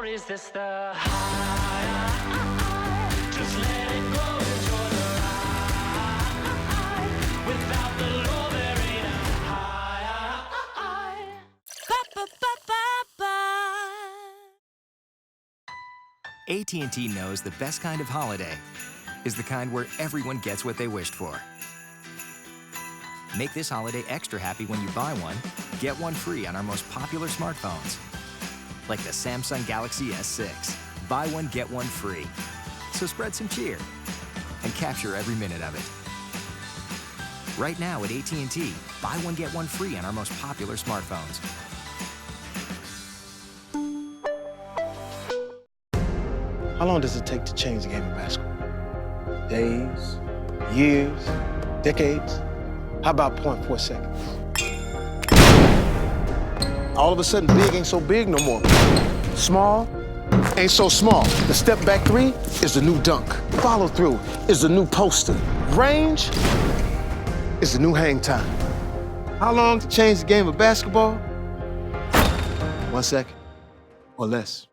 or is this the high? Just let it go, enjoy the ride. Without the low, there ain't a high. AT&T knows the best kind of holiday is the kind where everyone gets what they wished for. Make this holiday extra happy when you buy one, get one free on our most popular smartphones. Like the Samsung Galaxy S6. Buy one, get one free. So spread some cheer and capture every minute of it. Right now at AT&T, buy one, get one free on our most popular smartphones. How long does it take to change the game of basketball? Days, years, decades? How about 0.4 seconds? All of a sudden, big ain't so big no more. Small ain't so small. The step back three is the new dunk. Follow through is the new poster. Range is the new hang time. How long to change the game of basketball? 1 second or less.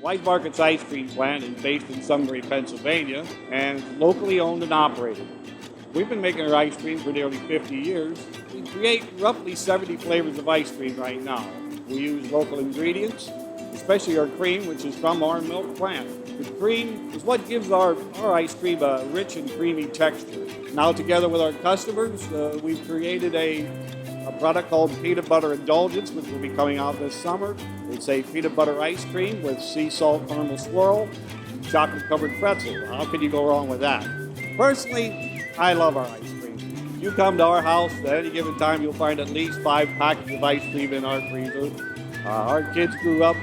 Wise Market's ice cream plant is based in Sunbury, Pennsylvania, and it's locally owned and operated. We've been making our ice cream for nearly 50 years. We create roughly 70 flavors of ice cream right now. We use local ingredients, especially our cream, which is from our milk plant. The cream is what gives our ice cream a rich and creamy texture. Now, together with our customers, we've created a product called Peanut Butter Indulgence, which will be coming out this summer. It's a peanut butter ice cream with sea salt caramel swirl, and chocolate-covered pretzel. How could you go wrong with that? Personally, I love our ice cream. If you come to our house at any given time, you'll find at least 5 packets of ice cream in our freezer. Our kids grew up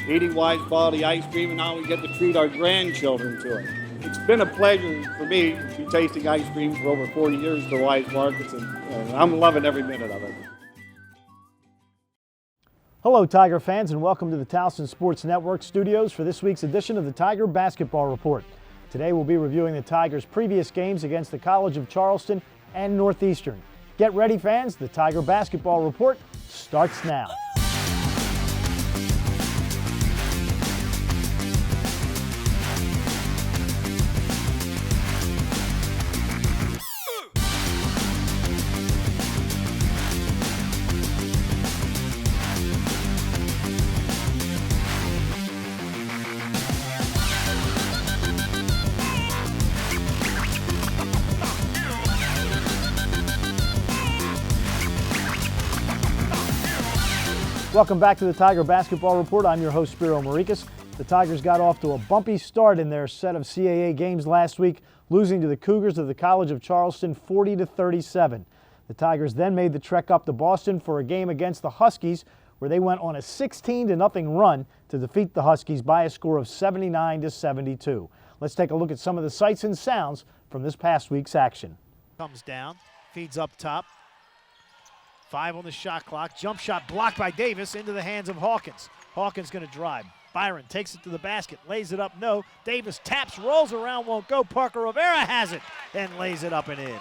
eating Wise quality ice cream, and now we get to treat our grandchildren to it. It's been a pleasure for me to be tasting ice cream for over 40 years for Wise Markets, and I'm loving every minute of it. Hello, Tiger fans, and welcome to the Towson Sports Network studios for this week's edition of the Tiger Basketball Report. Today we'll be reviewing the Tigers' previous games against the College of Charleston and Northeastern. Get ready, fans. The Tiger Basketball Report starts now. Welcome back to the Tiger Basketball Report. I'm your host, Spiro Morekas. The Tigers got off to a bumpy start in their set of CAA games last week, losing to the Cougars of the College of Charleston 40-37. The Tigers then made the trek up to Boston for a game against the Huskies, where they went on a 16-0 run to defeat the Huskies by a score of 79-72. Let's take a look at some of the sights and sounds from this past week's action. Comes down, feeds up top. 5 on the shot clock. Jump shot blocked by Davis into the hands of Hawkins. Hawkins going to drive. Byron takes it to the basket, lays it up, no. Davis taps, rolls around, won't go. Parker Rivera has it and lays it up and in.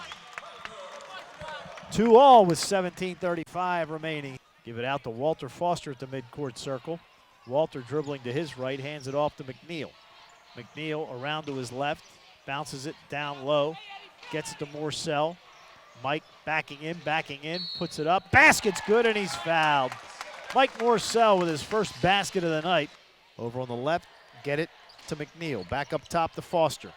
2-all with 17:35 remaining. Give it out to Walter Foster at the midcourt circle. Walter dribbling to his right, hands it off to McNeil. McNeil around to his left, bounces it down low, gets it to Morsell. Mike backing in, puts it up. Basket's good, and he's fouled. Mike Morsell with his first basket of the night. Over on the left, get it to McNeil. Back up top to Foster.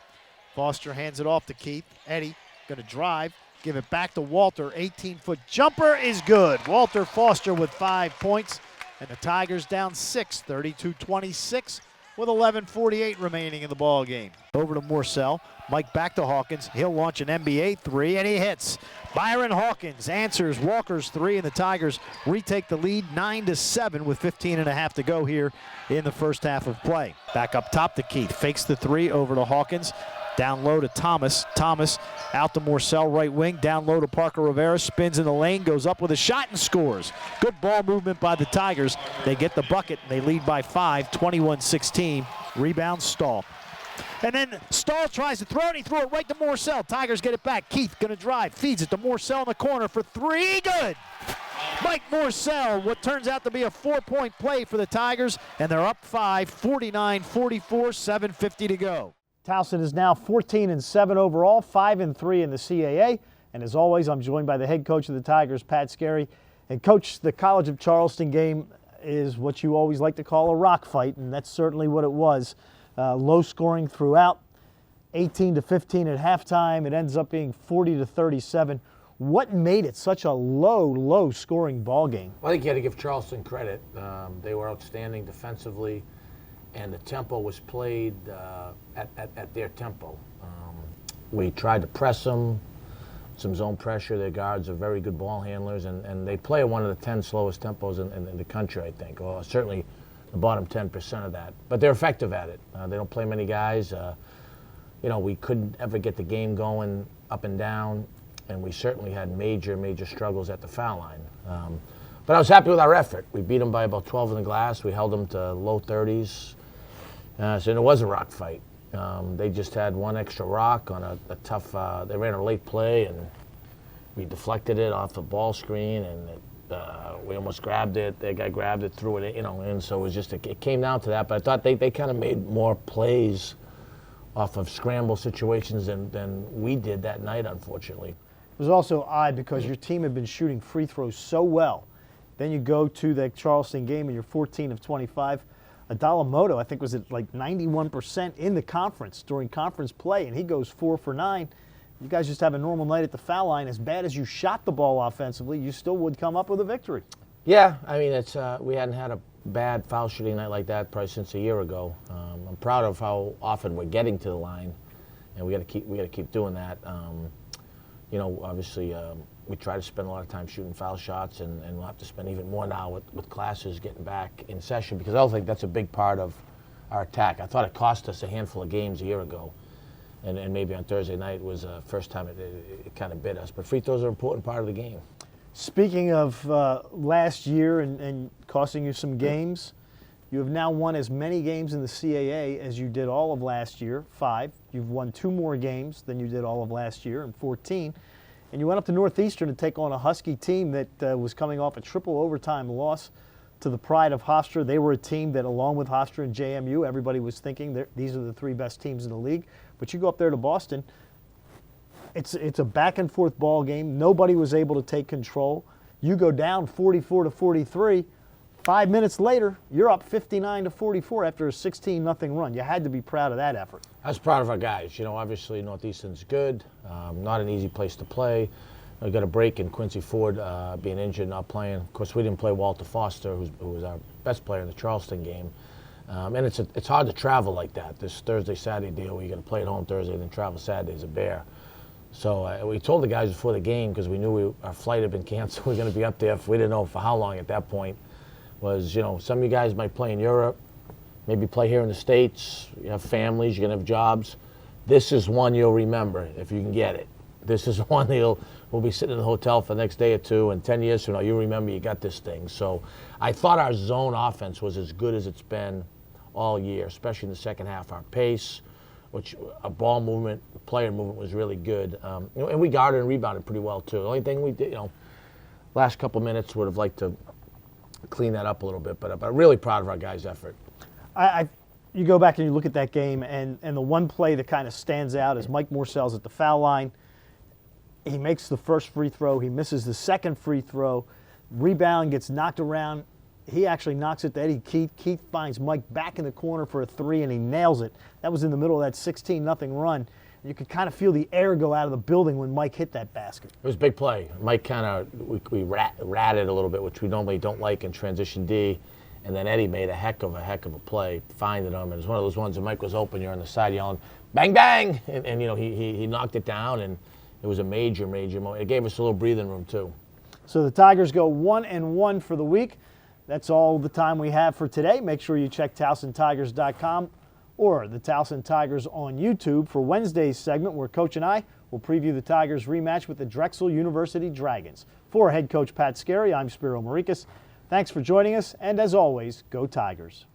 Foster hands it off to Keith. Eddie going to drive, give it back to Walter. 18-foot jumper is good. Walter Foster with 5 points, and the Tigers down 6, 32-26. With 11:48 remaining in the ball game. Over to Morsell. Mike back to Hawkins. He'll launch an NBA three, and he hits. Byron Hawkins answers Walker's three, and the Tigers retake the lead 9-7 with 15.5 to go here in the first half of play. Back up top to Keith. Fakes the three over to Hawkins. Down low to Thomas. Thomas out to Morsell, right wing. Down low to Parker Rivera. Spins in the lane, goes up with a shot and scores. Good ball movement by the Tigers. They get the bucket. They lead by 5, 21-16. Rebound, Stahl. And then Stahl tries to throw it. He threw it right to Morsell. Tigers get it back. Keith going to drive. Feeds it to Morsell in the corner for three. Good. Mike Morsell, what turns out to be a 4-point play for the Tigers, and they're up 5, 49-44, 7:50 to go. Towson is now 14-7 overall, 5-3 in the CAA. And as always, I'm joined by the head coach of the Tigers, Pat Skerry. And Coach, the College of Charleston game is what you always like to call a rock fight, and that's certainly what it was. Low scoring throughout, 18-15 at halftime. It ends up being 40-37. What made it such a low scoring ball game? Well, I think you had to give Charleston credit. They were outstanding defensively, and the tempo was played at their tempo. We tried to press them, some zone pressure. Their guards are very good ball handlers, and they play at one of the 10 slowest tempos in the country, I think. Well, certainly the bottom 10% of that. But they're effective at it. They don't play many guys. We couldn't ever get the game going up and down, and we certainly had major struggles at the foul line. But I was happy with our effort. We beat them by about 12 in the glass. We held them to low 30s. So it was a rock fight. They just had one extra rock on a tough, they ran a late play, and we deflected it off the ball screen, and we almost grabbed it. That guy grabbed it, threw it, and so it was just, it came down to that. But I thought they kind of made more plays off of scramble situations than we did that night, unfortunately. It was also odd because your team had been shooting free throws so well. Then you go to the Charleston game and you're 14 of 25. Adalamoto, I think, was at like 91% in the conference during conference play, and he goes 4 for 9. You guys just have a normal night at the foul line. As bad as you shot the ball offensively, you still would come up with a victory. Yeah, I mean, it's we hadn't had a bad foul shooting night like that probably since a year ago. I'm proud of how often we're getting to the line, and we got to keep doing that. Obviously, we try to spend a lot of time shooting foul shots, and we'll have to spend even more now with classes getting back in session, because I don't think that's a big part of our attack. I thought it cost us a handful of games a year ago, and maybe on Thursday night was the first time it kind of bit us. But free throws are an important part of the game. Speaking of last year and costing you some games, you have now won as many games in the CAA as you did all of last year, 5. You've won 2 more games than you did all of last year, in 14. And you went up to Northeastern to take on a Husky team that was coming off a triple overtime loss to the Pride of Hofstra. They were a team that, along with Hofstra and JMU, everybody was thinking these are the 3 best teams in the league. But you go up there to Boston, it's a back-and-forth ball game. Nobody was able to take control. You go down 44-43. 5 minutes later, you're up 59-44 after a 16-0 run. You had to be proud of that effort. I was proud of our guys. Obviously Northeastern's good. Not an easy place to play. We got a break in Quincy Ford being injured, not playing. Of course, we didn't play Walter Foster, who was our best player in the Charleston game. And it's hard to travel like that. This Thursday-Saturday deal where you got to play at home Thursday and then travel Saturday is a bear. So we told the guys before the game, because we knew our flight had been canceled. We were going to be up there. We didn't know for how long at that point. Was, some of you guys might play in Europe, maybe play here in the States. You have families, you're going to have jobs. This is one you'll remember if you can get it. This is one we'll be sitting in the hotel for the next day or two, and 10 years from now, you'll remember you got this thing. So I thought our zone offense was as good as it's been all year, especially in the second half. Our pace, which our ball movement, player movement was really good. And we guarded and rebounded pretty well, too. The only thing we did, last couple minutes would have liked to clean that up a little bit, but I'm really proud of our guys' effort. You go back and you look at that game, and the one play that kind of stands out is Mike Morsell's at the foul line. He makes the first free throw. He misses the second free throw. Rebound gets knocked around. He actually knocks it to Eddie Keith. Keith finds Mike back in the corner for a 3, and he nails it. That was in the middle of that 16-0 run. You could kind of feel the air go out of the building when Mike hit that basket. It was a big play. Mike kind of, we ratted a little bit, which we normally don't like in transition D. And then Eddie made a heck of a play, finding him. And it was one of those ones that Mike was open, you're on the side yelling, bang, bang! And he knocked it down, and it was a major moment. It gave us a little breathing room, too. So the Tigers go 1-1 for the week. That's all the time we have for today. Make sure you check TowsonTigers.com or the Towson Tigers on YouTube for Wednesday's segment, where Coach and I will preview the Tigers' rematch with the Drexel University Dragons. For head coach Pat Skerry, I'm Spiro Morekas. Thanks for joining us, and as always, go Tigers.